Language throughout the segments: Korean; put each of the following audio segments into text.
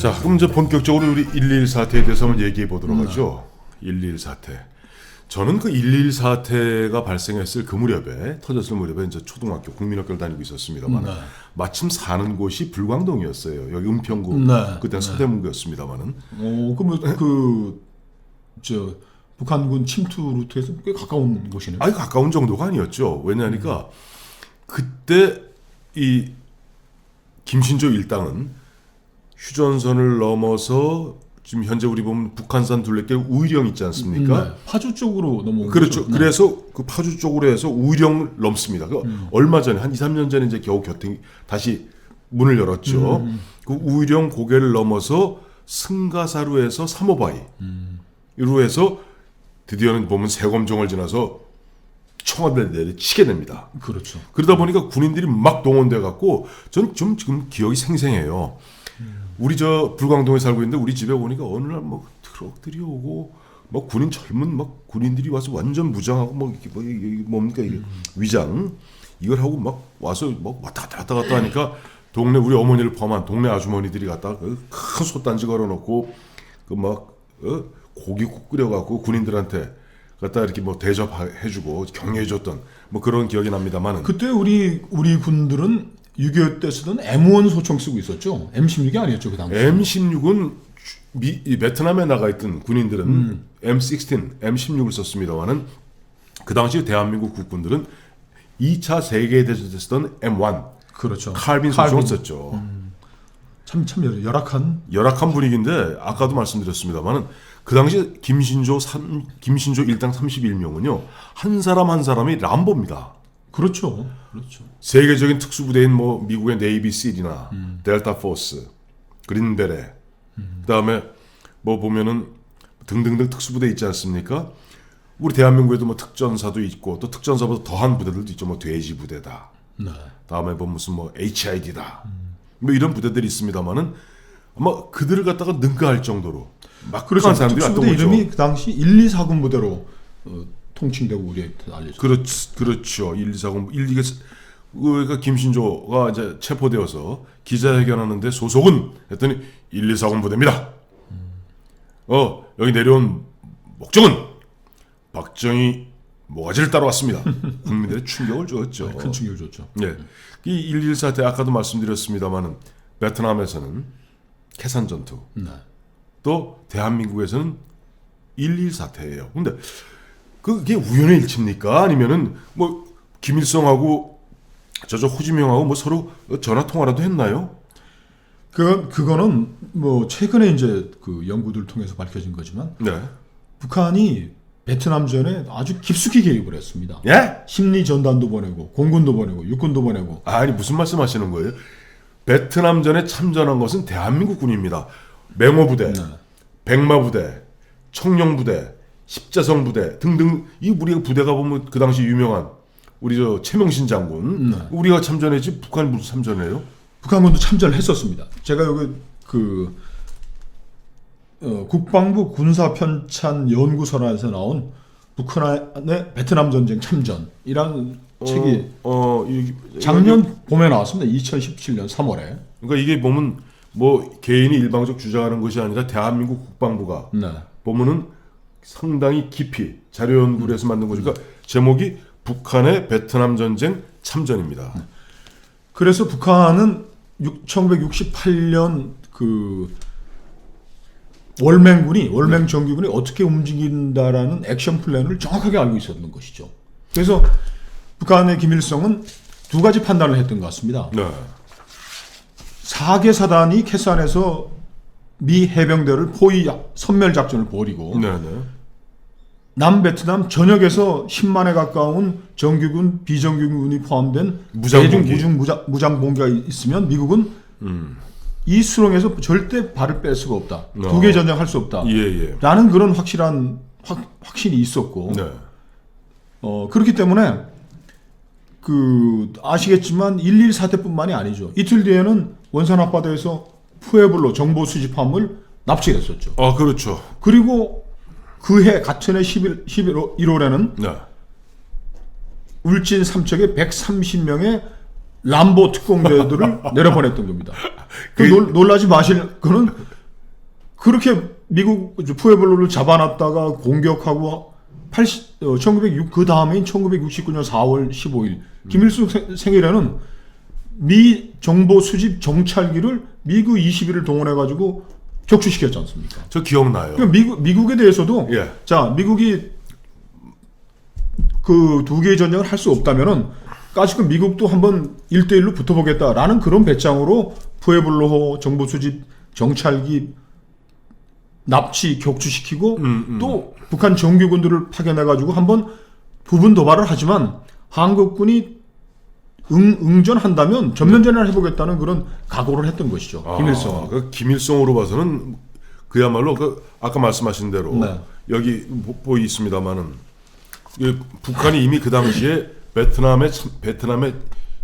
자, 그럼 이제 본격적으로 우리 1.11 사태에 대해서 한번 얘기해 보도록 하죠. 1.11 사태. 저는 그 1.11 사태가 발생했을 그 무렵에, 터졌을 무렵에 이제 초등학교, 국민학교를 다니고 있었습니다만, 마침 사는 곳이 불광동이었어요. 여기 은평구, 그때는 서대문구였습니다만은. 그러면 북한군 침투 루트에서 꽤 가까운 곳이네요. 아니, 가까운 정도가 아니었죠. 왜냐하니까 그때 이 김신조 일당은 휴전선을 넘어서 지금 현재 우리 보면 북한산 둘레길 우이령 있지 않습니까? 파주 쪽으로 넘어오죠. 그렇죠. 그래서 그 파주 쪽으로 해서 우이령을 넘습니다. 얼마 전에 한 2, 3년 전에 이제 겨우 다시 문을 열었죠. 그 우이령 고개를 넘어서 승가사로 해서 삼오바이 이로 해서 드디어는 보면 세검정을 지나서 청와대를 내리치게 됩니다. 그렇죠. 그러다 보니까 군인들이 막 동원돼 갖고 전 좀 지금 기억이 생생해요. 우리 저 불광동에 살고 있는데 우리 집에 오니까 어느 날 뭐 트럭들이 오고 막 군인 젊은 막 군인들이 와서 완전 무장하고 이게 뭡니까 이게 위장 이걸 하고 막 와서 막 왔다 갔다 하니까 동네 우리 어머니를 포함한 동네 아주머니들이 갖다가 큰 솥단지 걸어놓고 그 막 고기국 끓여갖고 군인들한테 갖다 이렇게 뭐 대접해주고 격려해줬던 뭐 그런 기억이 납니다만은 그때 우리 군들은 6.25 때 쓰던 M1 소총 쓰고 있었죠. M16이 아니었죠 그 당시. M16은 베트남에 나가 있던 군인들은 M16, M16을 썼습니다만은 그 당시 대한민국 국군들은 2차 세계대전에 쓰던 M1, 그렇죠. 칼빈 소총을 썼죠. 참 열악한 분위기인데 아까도 말씀드렸습니다만은 그 당시 김신조 일당 31명은요 한 사람 한 사람이 람보입니다. 그렇죠. 세계적인 특수부대인 뭐 미국의 네이비 실이나 델타 포스, 그린베레, 그다음에 뭐 보면은 등등등 특수부대 있지 않습니까? 우리 대한민국에도 뭐 특전사도 있고 또 특전사보다 더한 부대들도 있죠. 뭐 돼지 부대다. 다음에 뭐 무슨 뭐 HID다. 뭐 이런 부대들이 있습니다만은 아마 그들을 갖다가 능가할 정도로 막 그렇죠. 사람들이 왔던 특수부대 거죠. 이름이 그 당시 1,2,4군 부대로 통칭되고 우리한테 알려졌죠. 그렇죠. 1, 2, 4, 0, 1, 2가 그러니까 김신조가 이제 체포되어서 기자회견하는데 소속은 했더니 1, 2, 4, 0 부대입니다. 여기 내려온 목적은 박정희 모가지를 따라왔습니다. 국민들의 충격을 주었죠. 큰 충격을 줬죠. 네. 이 1.1 사태 아까도 말씀드렸습니다만은 베트남에서는 캐산 전투, 또 대한민국에서는 1.1 사태예요. 근데 그게 우연의 일치입니까? 아니면은 뭐 김일성하고 저쪽 호지명하고 뭐 서로 전화 통화라도 했나요? 그거는 뭐 최근에 이제 그 연구들 통해서 밝혀진 거지만 북한이 베트남전에 아주 깊숙이 개입을 했습니다. 예? 심리 전단도 보내고 공군도 보내고 육군도 보내고. 아니 무슨 말씀하시는 거예요? 베트남전에 참전한 것은 대한민국 군입니다. 맹호부대, 백마부대, 청룡부대, 십자성부대 등등 이 우리가 부대가 보면 그 당시 유명한 우리 저 최명신 장군 우리가 참전했지 북한이 무슨 참전해요? 북한군도 참전을 했었습니다. 제가 여기 국방부 군사편찬 연구서란에서 나온 북한의 베트남 전쟁 참전이라는 책이 작년 봄에 나왔습니다. 2017년 3월에. 그러니까 이게 보면 뭐 개인이 일방적 주장하는 것이 아니라 대한민국 국방부가 보면은 상당히 깊이 자료 연구를 해서 만든 거죠. 그러니까 제목이 북한의 베트남 전쟁 참전입니다. 그래서 북한은 1968년 그 월맹 정규군이 어떻게 움직인다라는 액션 플랜을 정확하게 알고 있었던 것이죠. 그래서 북한의 김일성은 두 가지 판단을 했던 것 같습니다. 4개 사단이 캐산에서 미 해병대를 포위 섬멸 작전을 벌이고 남베트남 전역에서 10만에 가까운 정규군, 비정규군이 포함된 무장봉기가 있으면 미국은 이 수렁에서 절대 발을 뺄 수가 없다. 두 개 전쟁할 수 없다. 라는 그런 확신이 있었고 그렇기 때문에 아시겠지만 1.1 사태뿐만이 아니죠. 이틀 뒤에는 원산 앞바다에서 푸에블로 정보 수집함을 납치했었죠. 그렇죠. 그리고 그해 같은 해 1월에는 울진 삼척에 130명의 람보 특공대들을 내려보냈던 겁니다. 놀라지 마실 거는 그렇게 미국 푸에블로를 잡아놨다가 공격하고 1906 그 다음인 1969년 4월 15일 김일성 생일에는 미 정보 수집 정찰기를 미국 21을 동원해가지고 격추시켰지 않습니까? 저 기억나요. 그러니까 미국에 대해서도 예. 자 미국이 그 두 개의 전쟁을 할 수 없다면은 까짓거 미국도 한번 1대1로 붙어보겠다라는 그런 배짱으로 푸에블로 정보 수집 정찰기 납치 격추시키고 또 북한 정규군들을 파견해가지고 한번 부분 도발을 하지만 한국군이 응전한다면 전면전을 해보겠다는 그런 각오를 했던 것이죠. 김일성. 그 김일성으로 봐서는 그야말로 아까 말씀하신 대로 네. 여기 보이 있습니다만은 북한이 이미 그 당시에 베트남의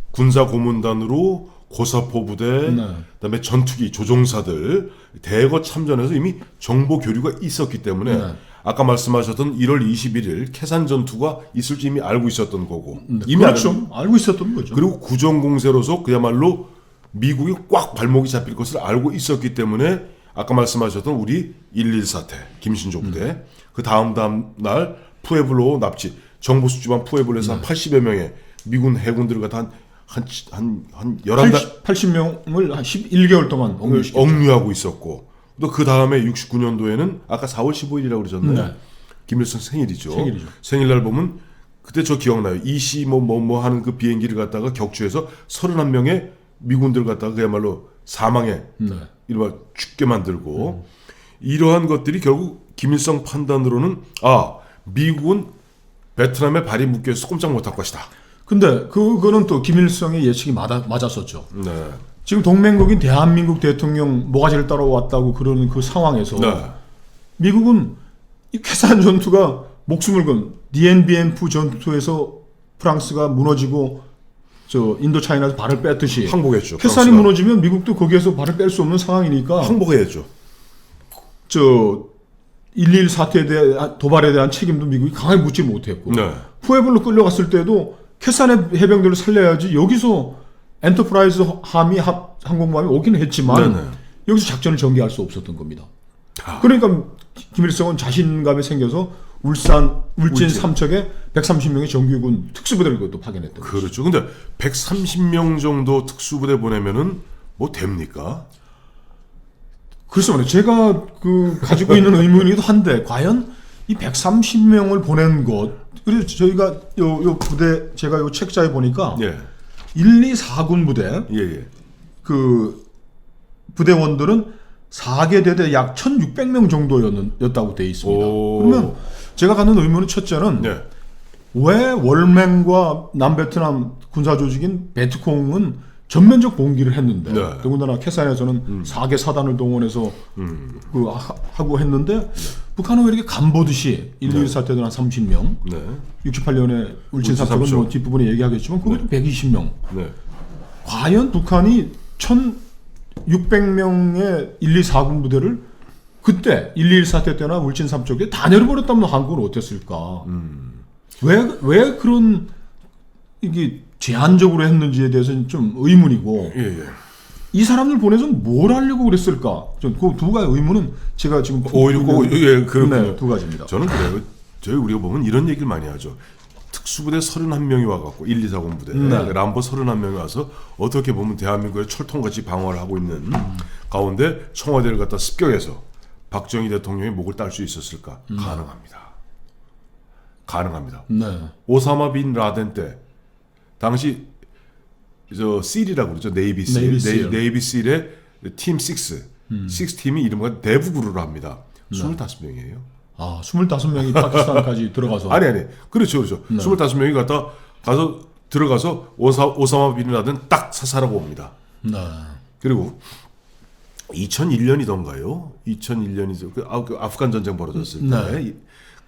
군사 고문단으로 고사포 부대, 네. 그다음에 전투기 조종사들 대거 참전해서 이미 정보 교류가 있었기 때문에 네. 아까 말씀하셨던 1월 21일 캐산 전투가 있을지 이미 알고 있었던 거고 이미 그렇죠. 알고 있었던 거죠. 그리고 구정공세로서 그야말로 미국이 꽉 발목이 잡힐 것을 알고 있었기 때문에 아까 말씀하셨던 우리 1.1 사태 김신조 부대 그 다음 날 푸에블로 납치 정보 수집한 푸에블로에서 한 80여 명의 미군 해군들을 갖다 한 11달 80명을 한 11개월 동안 억류하고 있었고 또 그 다음에 69년도에는 아까 4월 15일이라고 그러셨나요? 네. 김일성 생일이죠. 생일이죠. 생일날 보면 그때 저 기억나요. 이시 뭐 하는 그 비행기를 갖다가 격추해서 31명의 미군들 갖다가 그야말로 사망에 네. 이른바 죽게 만들고 이러한 것들이 결국 김일성 판단으로는 미국은 베트남에 발이 묶여서 꼼짝 못할 것이다. 근데 그거는 또 김일성의 예측이 맞았었죠. 네. 지금 동맹국인 대한민국 대통령 모가지를 따라왔다고 그러는 그 상황에서 네. 미국은 이 캐산 전투가 목숨을 건 디엔비엠프 전투에서 프랑스가 무너지고 저 인도차이나에서 발을 뺐듯이 항복했죠. 캐산이 프랑스가. 무너지면 미국도 거기에서 발을 뺄 수 없는 상황이니까 항복해야죠. 저 1.1 사태에 대한 도발에 대한 책임도 미국이 강하게 묻지 못했고 네. 푸에블로 끌려갔을 때도 캐산의 해병들을 살려야지 여기서 엔터프라이즈 함이 항공모함이 오기는 했지만 네네. 여기서 작전을 전개할 수 없었던 겁니다. 아. 그러니까 김일성은 자신감이 생겨서 울진 삼척에 130명의 정규군 특수부대를 그것도 파견했던 거죠. 그렇죠. 근데 130명 정도 특수부대 보내면은 뭐 됩니까? 글쎄 말이에요. 제가 가지고 있는 의문이기도 한데 과연 이 130명을 보낸 것 그래서 저희가 요 부대 제가 요 책자에 보니까 예. 1, 2, 4군 부대 예. 그 부대원들은 4개 대대 약 1,600명 정도였다고 돼 있습니다. 그러면 제가 갖는 의문은 첫째는 예. 왜 월맹과 남베트남 군사 조직인 베트콩은 전면적 봉기를 했는데 네. 더군다나 캐산에서는 4개 사단을 동원해서 하고 했는데 북한은 왜 이렇게 간보듯이 1.1 사태 때는 한 30명 네. 68년에 울진 사태는 뭐 뒷부분에 얘기하겠지만 그것도 120명 네. 과연 북한이 1,600명의 1, 2, 4군 부대를 그때 1.1 사태 때나 울진 삼척에 다 내려버렸다면 한국은 어땠을까? 왜 그런 이게 제한적으로 했는지에 대해서는 좀 의문이고 예. 이 사람들 보내서 뭘 하려고 그랬을까? 전 그 두 가지 의문은 제가 지금 그렇군요. 두 가지입니다. 저는 그래요. 우리가 보면 이런 얘기를 많이 하죠. 특수부대 31명이 와갖고 1, 2, 4군 부대 람보 31명이 와서 어떻게 보면 대한민국의 철통같이 방어를 하고 있는 가운데 청와대를 갖다 습격해서 박정희 대통령의 목을 딸 수 있었을까? 가능합니다. 네. 오사마 빈 라덴 때 당시 저 실이라고 그러죠. 네이비 실의 팀 6 팀이 이름과 대부그루로 합니다. 25명이에요. 25명이 파키스탄까지 들어가서 아니. 그렇죠. 25명이 가서 들어가서 오사마 빈 라덴 딱 사살하고 옵니다. 네. 그리고 2001년이던가요? 2001년이죠. 그 아프간 전쟁 벌어졌을 때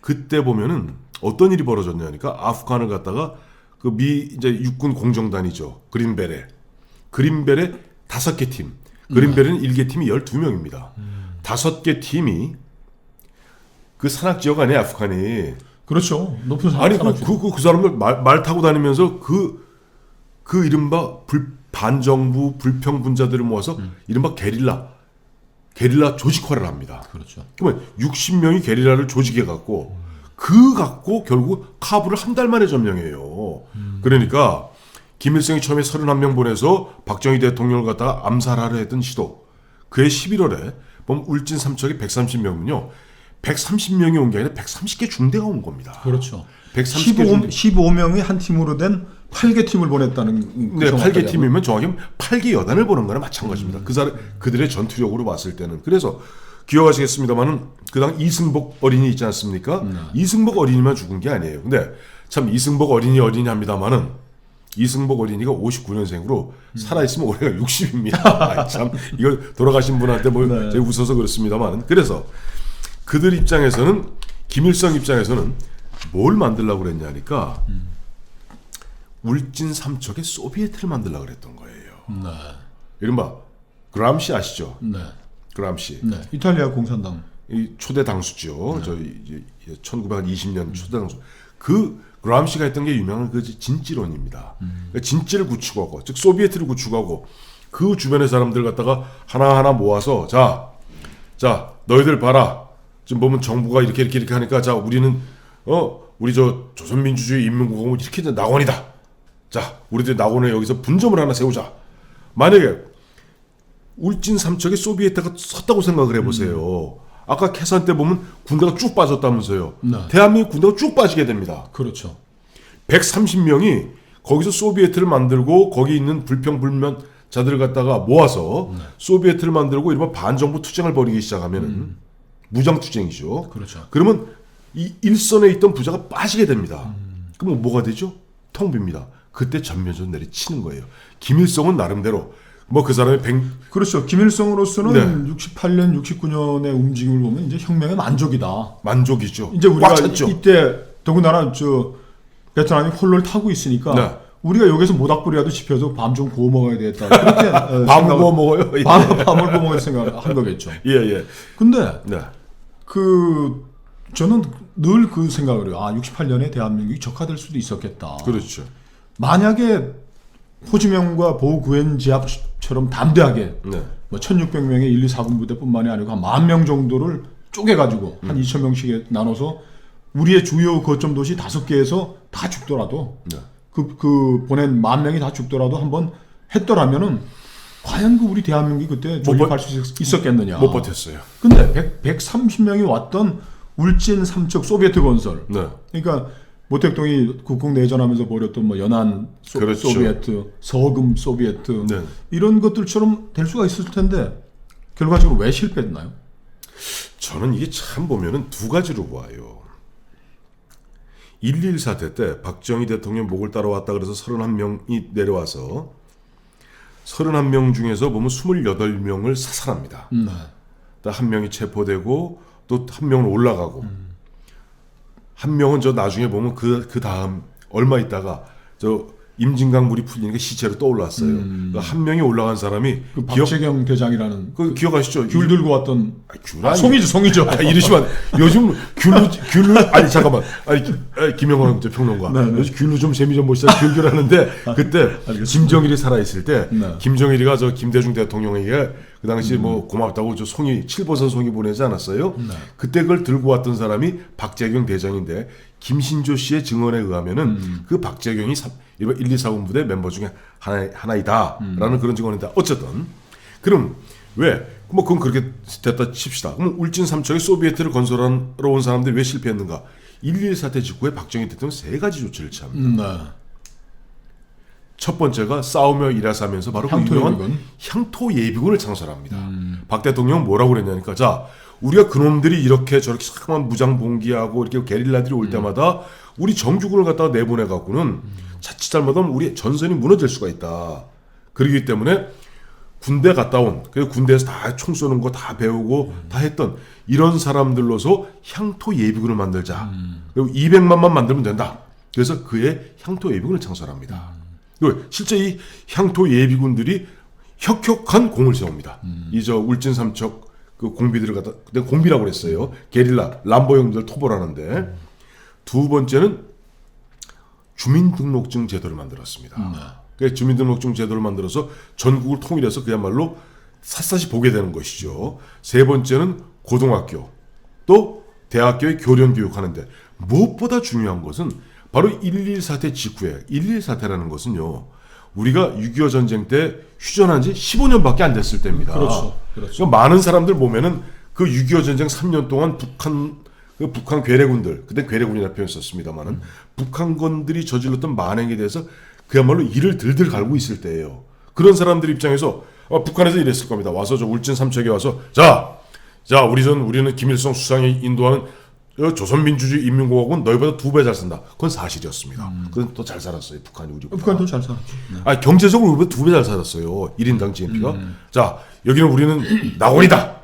그때 보면은 어떤 일이 벌어졌냐니까 아프간을 갖다가 그 미 이제 육군 공정단이죠. 그린벨의 5개 팀. 그린벨은 1개 팀이 12명입니다. 5개 팀이 그 산악 지역 안에 아프간이 그렇죠. 높은 아니 그 사람들 말 타고 다니면서 그 이른바 반정부 불평 분자들을 모아서 이른바 게릴라 게릴라 조직화를 합니다. 그렇죠. 그러면 60명이 게릴라를 조직해 갖고 그 갖고 결국 카불을 한 달 만에 점령해요. 그러니까 김일성이 처음에 31명 보내서 박정희 대통령을 갖다가 암살하려 했던 시도. 그해 11월에 보면 울진 삼척에 130명은요. 130명이 온 게 아니라 130개 중대가 온 겁니다. 그렇죠. 130개 중대. 15명이 한 팀으로 된 8개 팀을 보냈다는. 네, 8개 팀이면 정확히 8개 여단을 보는 거나 마찬가지입니다. 그들의 전투력으로 봤을 때는. 그래서 기억하시겠습니다만은 그 당 이승복 어린이 있지 않습니까? 이승복 어린이만 죽은 게 아니에요. 근데 참 이승복 어린이 합니다만은 이승복 어린이가 59년생으로 살아있으면 올해가 60입니다. 참 이거 돌아가신 분한테 뭐 네. 제가 웃어서 그렇습니다만 그래서 그들 입장에서는 김일성 입장에서는 뭘 만들려고 그랬냐니까 울진 삼척에 소비에트를 만들려고 그랬던 거예요. 네. 이른바 그람시 아시죠? 네. 그람시. 네. 이탈리아 공산당. 이 초대 당수죠. 저 1920년 초대 당수. 그 그람시가 했던 게 유명한 그 진지론입니다. 그러니까 진지를 구축하고, 즉 소비에트를 구축하고 그 주변의 사람들 갖다가 하나하나 모아서 자 너희들 봐라. 지금 보면 정부가 이렇게 하니까 자 우리는 우리 저 조선민주주의 인민공화국 이렇게 낙원이다. 자 우리들 낙원에 여기서 분점을 하나 세우자. 만약에 울진 삼척에 소비에트가 섰다고 생각을 해보세요. 아까 캐산 때 보면 군대가 쭉 빠졌다면서요. 네. 대한민국 군대가 쭉 빠지게 됩니다. 그렇죠. 130명이 거기서 소비에트를 만들고 거기 있는 불평불면자들을 갖다가 모아서 소비에트를 만들고 이른바 반정부 투쟁을 벌이기 시작하면은 무장투쟁이죠. 그렇죠. 그러면 이 일선에 있던 부자가 빠지게 됩니다. 그럼 뭐가 되죠? 텅 빕니다. 그때 전면전 내리치는 거예요. 김일성은 나름대로 뭐 그 사람의 그렇죠. 김일성으로서는 네. 68년, 69년의 움직임을 보면 이제 혁명의 만족이다. 만족이죠. 이제 우리가 꽉 찼죠. 이때 더군다나 저 베트남이 홀로를 타고 있으니까 네. 우리가 여기서 모닥불이라도 지펴서 밤 좀 구워 먹어야 되겠다. 그렇게 밥을 구워 먹어요. 예. 밤을 구워 먹을 생각을 한 거겠죠. 예. 근데 네. 저는 늘 그 생각을 해요. 68년에 대한민국이 적화될 수도 있었겠다. 그렇죠. 만약에 호지명과 보구엔 지압처럼 담대하게 네. 뭐 1600명의 1, 2, 4군 부대뿐만이 아니고 한 10,000명 정도를 쪼개가지고 한 2,000명씩 나눠서 우리의 주요 거점 도시 5개에서 다 죽더라도 네. 그 보낸 10,000명이 다 죽더라도 한번 했더라면은 과연 그 우리 대한민국이 그때 존립할 수 있었겠느냐. 못 버텼어요. 근데 130명이 왔던 울진 삼척 소비에트 건설. 네. 그러니까 모택동이 국共내전하면서 벌였던 뭐 연안 그렇죠. 소비에트, 서금 소비에트 네. 이런 것들처럼 될 수가 있을 텐데 결과적으로 왜 실패했나요? 저는 이게 참 보면은 두 가지로 봐요. 1.1 사태 때 박정희 대통령 목을 따라왔다 그래서 31명이 내려와서 31명 중에서 보면 28명을 사살합니다. 한 명이 체포되고 또 한 명은 올라가고 한 명은 저 나중에 보면 그 다음 얼마 있다가 저 임진강 물이 풀리니까 시체로 떠올랐어요. 한 명이 올라간 사람이 그 박재경 대장이라는 그 기억하시죠? 귤 들고 왔던 귤 아니 송이죠. 이러시면 요즘 귤로 아니 잠깐만 김영환 평론가 네. 요즘 귤로 좀 재미 좀 보시다 귤 하는데 그때 알겠습니다. 김정일이 살아 있을 때 네. 김정일이가 저 김대중 대통령에게 그 당시 뭐 고맙다고 저 송이 7버섯 송이 보내지 않았어요? 그때 그걸 들고 왔던 사람이 박재경 대장인데 김신조 씨의 증언에 의하면은 그 박재경이 1, 2, 4군 부대 멤버 중에 하나이다라는 그런 증언인데 어쨌든 그럼 왜 뭐 그건 그렇게 됐다 칩시다. 그럼 울진 삼척에 소비에트를 건설하러 온 사람들이 왜 실패했는가? 1.1 사태 직후에 박정희 대통령 3가지 조치를 취합니다. 첫 번째가 싸우며 일하사면서 바로 그 유명한 향토 예비군을 창설합니다. 박 대통령 뭐라고 그랬냐니까 자 우리가 그놈들이 이렇게 저렇게 상한 무장 봉기하고 이렇게 게릴라들이 올 때마다 우리 정규군을 갖다가 내보내 갖고는 자칫 잘못하면 우리 전선이 무너질 수가 있다. 그렇기 때문에 군대 갔다 온 그 군대에서 다 총 쏘는 거 다 배우고 다 했던 이런 사람들로서 향토 예비군을 만들자. 그리고 200만만 만들면 된다. 그래서 그의 향토 예비군을 창설합니다. 그리고 실제 이 향토 예비군들이 혁혁한 공을 세웁니다. 이 저 울진 삼척 그 공비들을 갖다 그때 공비라고 그랬어요. 게릴라 람보 형들 토벌하는데 두 번째는 주민등록증 제도를 만들었습니다. 그래서 주민등록증 제도를 만들어서 전국을 통일해서 그야말로 샅샅이 보게 되는 것이죠. 세 번째는 고등학교, 또 대학교의 교련 교육하는데 무엇보다 중요한 것은 바로 1.1 사태 직후에 1.1 사태라는 것은요. 우리가 6.25 전쟁 때 휴전한 지 15년밖에 안 됐을 때입니다. 그렇죠. 그러니까 많은 사람들 보면은 그 6.25 전쟁 3년 동안 북한 괴뢰군들, 그때 괴뢰군이라는 표현 썼습니다만은 북한군들이 저질렀던 만행에 대해서 그야말로 이를 들들 갈고 있을 때예요. 그런 사람들 입장에서 북한에서 이랬을 겁니다. 와서 저 울진 삼척에 와서 자 우리는 김일성 수상이 인도하는 조선민주주의 인민공화국은 너희보다 2배 잘 산다. 그건 사실이었습니다. 그건 또 잘 살았어요. 북한이 우리보다. 북한도 잘 살았죠. 네. 아니, 경제적으로 우리보다 2배 잘 살았어요. 1인당 GNP가. 자, 여기는 우리는 낙원이다.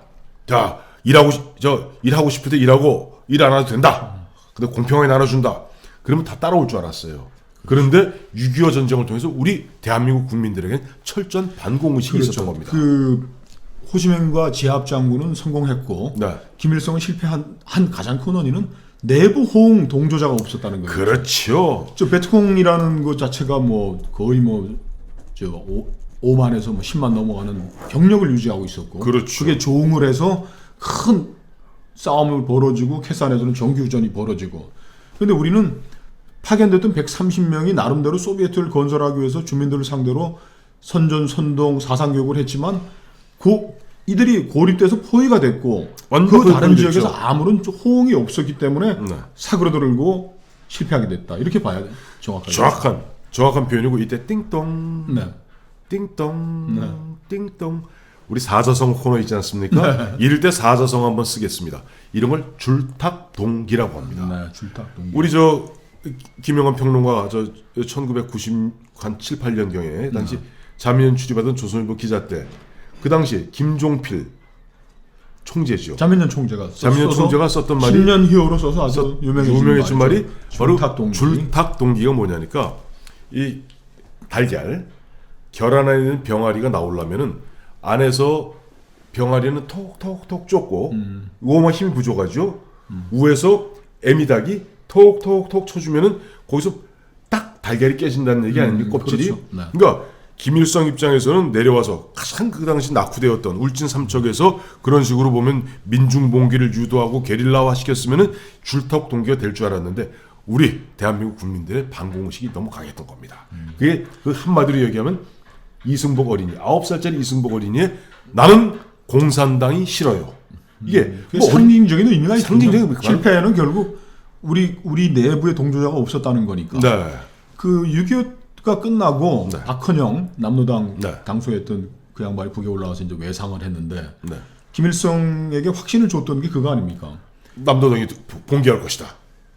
자, 일하고 싶을 때 일하고 일 안 해도 된다. 근데 공평하게 나눠준다. 그러면 다 따라올 줄 알았어요. 그런데 6.25 전쟁을 통해서 우리 대한민국 국민들에겐 철저한 반공의식이 있었던 겁니다. 그 호시맹과 지압 장군은 성공했고 네. 김일성은 실패한 한 가장 큰 원인은 내부 호응 동조자가 없었다는 거예요. 그렇죠. 저 베트콩이라는 것 자체가 뭐 거의 뭐저 5만에서 뭐 10만 넘어가는 병력을 유지하고 있었고, 그렇죠. 그게 조응을 해서 큰 싸움을 벌어지고 캐산에서는 정규전이 벌어지고. 그런데 우리는 파견됐던 130명이 나름대로 소비에트를 건설하기 위해서 주민들을 상대로 선전 선동 사상교육을 했지만 이들이 고립돼서 포위가 됐고 완전 그 다른 포위됐죠. 지역에서 아무런 호응이 없었기 때문에 네. 사그러들고 실패하게 됐다. 이렇게 봐야 돼. 정확한 표현이고 이때 띵동 네. 띵동 네. 띵동 우리 사자성 코너 있지 않습니까? 이럴 때 사자성 한번 쓰겠습니다. 이런 걸 줄탁동기라고 합니다. 네, 줄탁동기. 우리 김영환 평론가 1997, 8년경에 당시 자민련 취재받은 조선일보 기자 때 그 당시 김종필 총재죠. 자민련 총재가 썼던 말이 10년 희호로 써서 아주 유명해진 말이 바로 줄탁동기. 줄탁동기가 뭐냐니까 이 달걀 결 안에 있는 병아리가 나오려면은 안에서 병아리는 톡톡톡 쫓고 우어만 힘이 부족하죠. 우에서 애미닭이 톡톡톡 쳐주면은 거기서 딱 달걀이 깨진다는 얘기 아닙니까? 껍질이. 그렇죠. 네. 그러니까 김일성 입장에서는 내려와서 가장 그 당시 낙후되었던 울진 삼척에서 그런 식으로 보면 민중봉기를 유도하고 게릴라화 시켰으면은 줄턱 동기가 될 줄 알았는데 우리 대한민국 국민들의 반공의식이 너무 강했던 겁니다. 그게 그 한마디로 얘기하면 이승복 어린이 9살짜리 이승복 어린이의 나는 공산당이 싫어요. 이게 뭐 상징적인 의미가 있죠. 상징적인 의미가 실패는 결국 우리 내부에 동조자가 없었다는 거니까. 네. 그 6.25가 끝나고 네. 박헌영 남로당 네. 당소했던 그 양반이 북에 올라와서 이제 외상을 했는데 네. 김일성에게 확신을 줬던 게 그거 아닙니까? 남도당이 봉기할 것이다.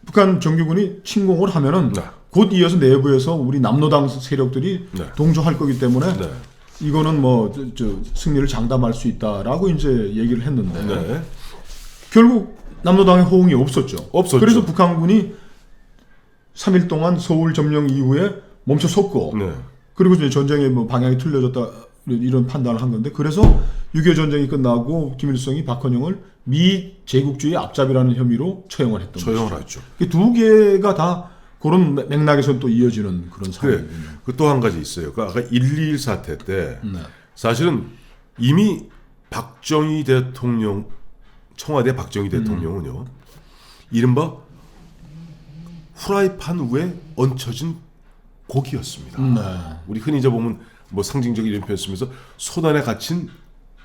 북한 정규군이 침공을 하면은 네. 곧 이어서 내부에서 우리 남로당 세력들이 네. 동조할 거기 때문에 네. 이거는 뭐 승리를 장담할 수 있다라고 이제 얘기를 했는데 네. 결국 남로당의 호응이 없었죠. 없었죠. 그래서 북한군이 3일 동안 서울 점령 이후에 멈춰섰고 네. 그리고 이제 전쟁의 뭐 방향이 틀려졌다 이런 판단을 한 건데 그래서 6.25 전쟁이 끝나고 김일성이 박헌영을 미 제국주의 앞잡이라는 혐의로 처형을 했던 거죠. 처형을 했죠. 두 개가 다 그런 맥락에서 또 이어지는 그런 그래. 상황이군요. 그 또 한 가지 있어요. 그 아까 1.21 사태 때 네. 사실은 이미 박정희 대통령 청와대 박정희 대통령은요. 이른바 후라이판 위에 얹혀진 고기였습니다. 네. 우리 흔히 이제 보면 뭐 상징적인 이런 표현 쓰면서 소단에 갇힌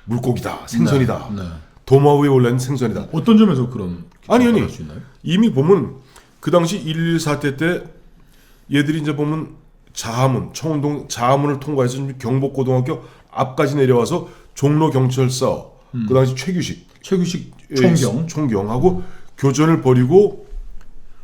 물고기다, 생선이다. 네. 네. 도마 위에 올라있는 생선이다. 어떤 점에서 그런 아니 평가를 할수 있나요? 이미 보면 그 당시 1.1 사태 때 얘들이 이제 보면 자하문 청운동 자하문을 통과해서 경복고등학교 앞까지 내려와서 종로경찰서 그 당시 최규식 총경하고 교전을 벌이고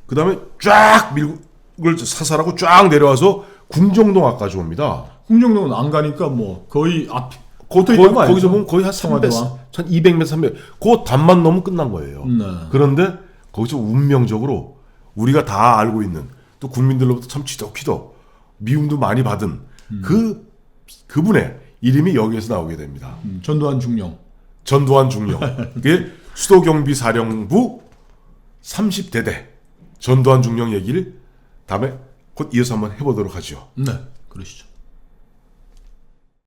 그 다음에 쫙 밀국을 사살하고 쫙 내려와서 궁정동 앞까지 옵니다. 궁정동은 안 가니까 뭐 거의 앞 거기서 보면 거의 한 300, 청와대와. 한 200m, 300. 그 담만 넘으면 끝난 거예요. 네. 그런데 거기서 운명적으로 우리가 다 알고 있는 또 국민들로부터 참 지독히도 미움도 많이 받은 그분의 이름이 여기에서 나오게 됩니다. 전두환 중령. 전두환 중령. 그게 수도경비사령부 30대대 전두환 중령 얘기를 다음에 곧 이어서 한번 해보도록 하죠. 네, 그러시죠.